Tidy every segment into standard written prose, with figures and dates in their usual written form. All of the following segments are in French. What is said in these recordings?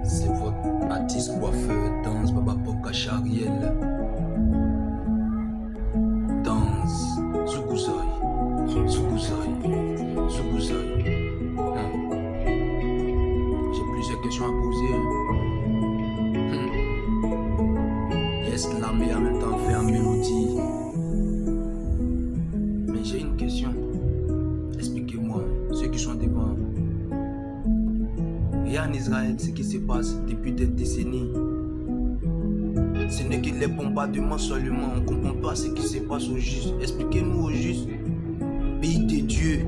C'est votre artiste coiffeur, danse, Baba Poka Chariel. Danse, Zougouzoi, Zougouzoi, Zougouzoi. J'ai plusieurs questions à poser. Est-ce que la meilleure en même temps fait en mélodie? Mais j'ai une question. Expliquez-moi, ceux qui sont devant. Et en Israël, ce qui se passe depuis des décennies, ce n'est que les bombardements seulement. On ne comprend pas ce qui se passe au juste. Expliquez-nous au juste. Pays de Dieu,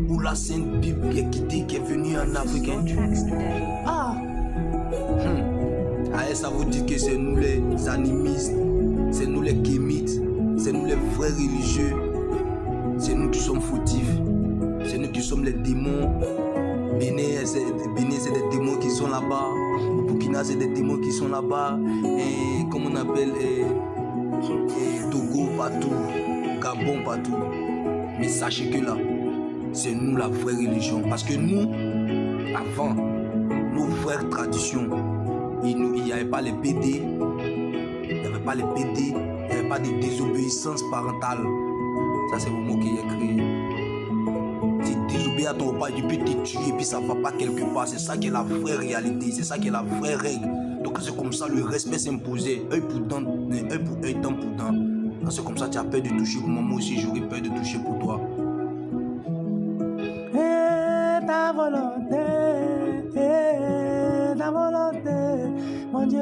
où la Sainte Bible qui est quittée, qui est venue en Afrique. Ah! Ah, ça vous dit que c'est nous les animistes, c'est nous les kémites, c'est nous les vrais religieux, c'est nous qui sommes fautifs, c'est nous qui sommes les démons. Bénin, c'est des démons qui sont là-bas. Au Burkina, c'est des démons qui sont là-bas. Et comme on appelle, Togo partout, Gabon partout. Mais sachez que là, c'est nous la vraie religion. Parce que nous, avant, nos vraies traditions, il n'y avait pas les PD, il n'y avait pas les PD, il n'y avait pas de désobéissance parentale. Ça, c'est le mot qui est créé. Si désobéir à ton papa, il peut te tuer et puis ça ne va pas quelque part. C'est ça qui est la vraie réalité, c'est ça qui est la vraie règle. Donc c'est comme ça, le respect s'imposait, œil pour dent, œil pour œil, dent pour dent. Quand c'est comme ça, tu as peur de toucher pour moi, moi aussi j'aurais peur de toucher pour toi. Et ta volonté, mon Dieu,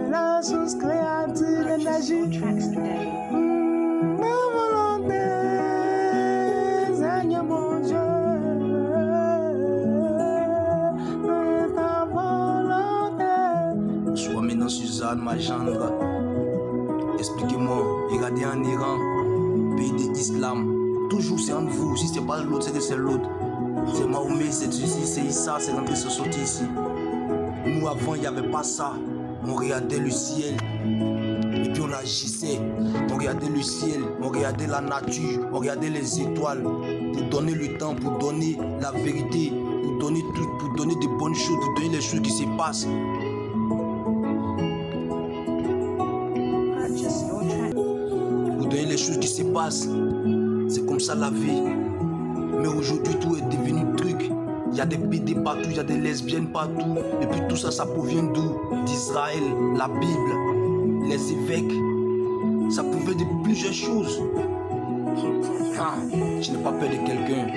la source créative d'énergie. Ma volonté, Seigneur mon Dieu, ta volonté. Sois maintenant Suzanne, ma gendre. Expliquez-moi, regardez en Iran, pays de l'islam. Toujours c'est entre vous, si c'est pas l'autre, c'est que c'est l'autre. C'est Mahomet, c'est ceci, c'est Issa, c'est rentré, c'est sorti ici. Nous avant, il n'y avait pas ça. On regardait le ciel et puis on agissait. On regardait le ciel, on regardait la nature, on regardait les étoiles pour donner le temps, pour donner la vérité, pour donner tout, pour donner de bonnes choses, pour donner les choses qui se passent. Pour donner les choses qui se passent. C'est comme ça la vie. Mais aujourd'hui, tout est devenu truc. Il y a des PD partout, il y a des lesbiennes partout. Et puis tout ça, ça provient d'où? D'Israël, la Bible, les évêques. Ça provient de plusieurs choses. Ah, je n'ai pas peur de quelqu'un.